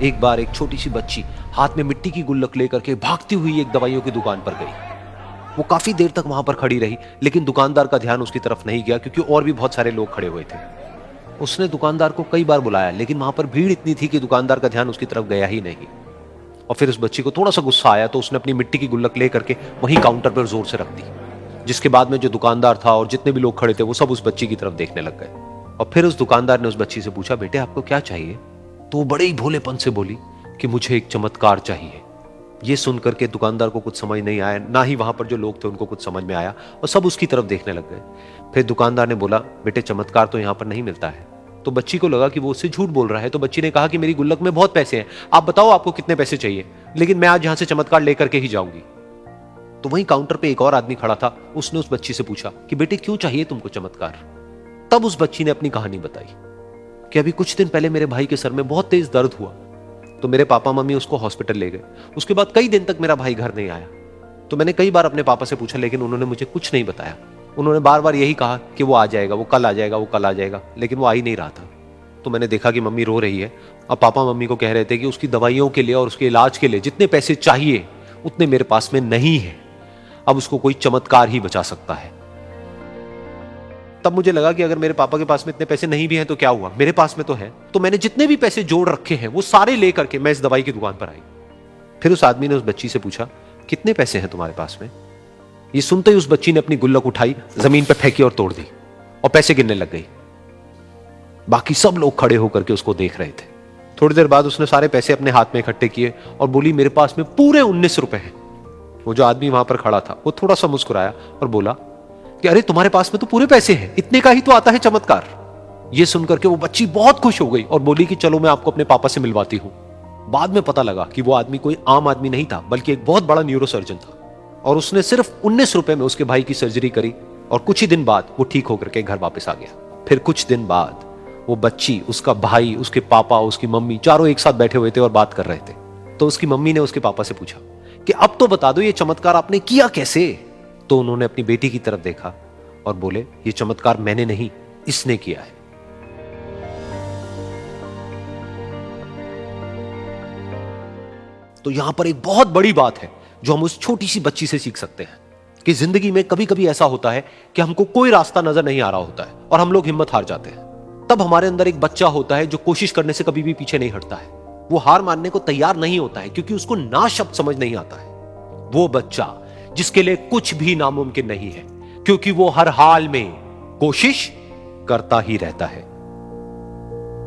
एक बार एक छोटी सी बच्ची हाथ में मिट्टी की गुल्लक लेकर के भागती हुई एक दवाइयों की दुकान पर गई। वो काफी देर तक वहां पर खड़ी रही, लेकिन दुकानदार का ध्यान उसकी तरफ नहीं गया क्योंकि और भी बहुत सारे लोग खड़े हुए थे। उसने दुकानदार को कई बार बुलाया, लेकिन वहां पर भीड़ इतनी थी कि दुकानदार का ध्यान उसकी तरफ गया ही नहीं। और फिर उस बच्ची को थोड़ा सा गुस्सा आया तो उसने अपनी मिट्टी की गुल्लक लेकर के वहीं काउंटर पर जोर से रख दी, जिसके बाद में जो दुकानदार था और जितने भी लोग खड़े थे वो सब उस बच्ची की तरफ देखने लग गए। और फिर उस दुकानदार ने उस बच्ची से पूछा, बेटे आपको क्या चाहिए? तो वो बड़े ही भोलेपन से बोली कि मुझे एक चमत्कार चाहिए। ये सुनकर के दुकानदार को कुछ समझ नहीं आया, ना ही वहां पर जो लोग थे उनको कुछ समझ में आया, और सब उसकी तरफ देखने लग गए। फिर दुकानदार ने बोला, बेटे चमत्कार तो यहाँ पर नहीं मिलता है। तो बच्ची को लगा कि वो उससे झूठ बोल रहा है, तो बच्ची ने कहा कि मेरी गुल्लक में बहुत पैसे हैं, आप बताओ आपको कितने पैसे चाहिए, लेकिन मैं आज यहां से चमत्कार लेकर के ही जाऊंगी। तो वहीं काउंटर पे एक और आदमी खड़ा था, उसने उस बच्ची से पूछा कि बेटे क्यों चाहिए तुमको चमत्कार? तब उस बच्ची ने अपनी कहानी बताई कि अभी कुछ दिन पहले मेरे भाई के सर में बहुत तेज दर्द हुआ, तो मेरे पापा मम्मी उसको हॉस्पिटल ले गए। उसके बाद कई दिन तक मेरा भाई घर नहीं आया। तो मैंने कई बार अपने पापा से पूछा, लेकिन उन्होंने मुझे कुछ नहीं बताया। उन्होंने बार बार यही कहा कि वो आ जाएगा, वो कल आ जाएगा, वो कल आ जाएगा, लेकिन वो आ ही नहीं रहा था। तो मैंने देखा कि मम्मी रो रही है, और पापा मम्मी को कह रहे थे कि उसकी दवाइयों के लिए और उसके इलाज के लिए जितने पैसे चाहिए उतने मेरे पास में नहीं है, अब उसको कोई चमत्कार ही बचा सकता है। तब मुझे लगा कि अगर मेरे पापा के पास में इतने पैसे नहीं भी हैं तो क्या हुआ, मेरे पास में तो है। तो मैंने जितने भी पैसे जोड़ रखे हैं वो सारे लेकर के मैं इस दवाई की दुकान पर आई। फिर उस आदमी ने उस बच्ची से पूछा, कितने पैसे हैं तुम्हारे पास में? ये सुनते ही उस बच्ची ने अपनी गुल्लक उठाई, जमीन पर फेंकी और तोड़ दी, और पैसे गिनने लग गई। बाकी सब लोग खड़े होकर के उसको देख रहे थे। थोड़ी देर बाद उसने सारे पैसे अपने हाथ में इकट्ठे किए और बोली, मेरे पास में पूरे 19 रुपए हैं। वो जो आदमी वहां पर खड़ा था वो थोड़ा सा मुस्कुराया और बोला कि अरे तुम्हारे पास में तो पूरे पैसे हैं, इतने का ही तो आता है चमत्कार। ये सुनकर के वो बच्ची बहुत खुश हो गई और बोली कि चलो मैं आपको अपने पापा से मिलवाती हूं। बाद में पता लगा कि वो आदमी कोई आम आदमी नहीं था, बल्कि एक बहुत बड़ा न्यूरोसर्जन था, और उसने सिर्फ 19 रुपए में उसके भाई की सर्जरी करी, और कुछ ही दिन बाद वो ठीक होकर के घर वापस आ गया। फिर कुछ दिन बाद वो बच्ची, उसका भाई, उसके पापा, उसकी मम्मी चारों एक साथ बैठे हुए थे और बात कर रहे थे। तो उसकी मम्मी ने उसके पापा से पूछा कि अब तो बता दो ये चमत्कार आपने किया कैसे? तो उन्होंने अपनी बेटी की तरफ देखा और बोले, ये चमत्कार मैंने नहीं, इसने किया है। तो यहां पर एक बहुत बड़ी बात है जो हम उस छोटी सी बच्ची से सीख सकते हैं कि जिंदगी में कभी कभी ऐसा होता है कि हमको कोई रास्ता नजर नहीं आ रहा होता है और हम लोग हिम्मत हार जाते हैं। तब हमारे अंदर एक बच्चा होता है जो कोशिश करने से कभी भी पीछे नहीं हटता है। वो हार मानने को तैयार नहीं होता है क्योंकि उसको ना शब्द समझ नहीं आता है। वो बच्चा जिसके लिए कुछ भी नामुमकिन नहीं है, क्योंकि वो हर हाल में कोशिश करता ही रहता है।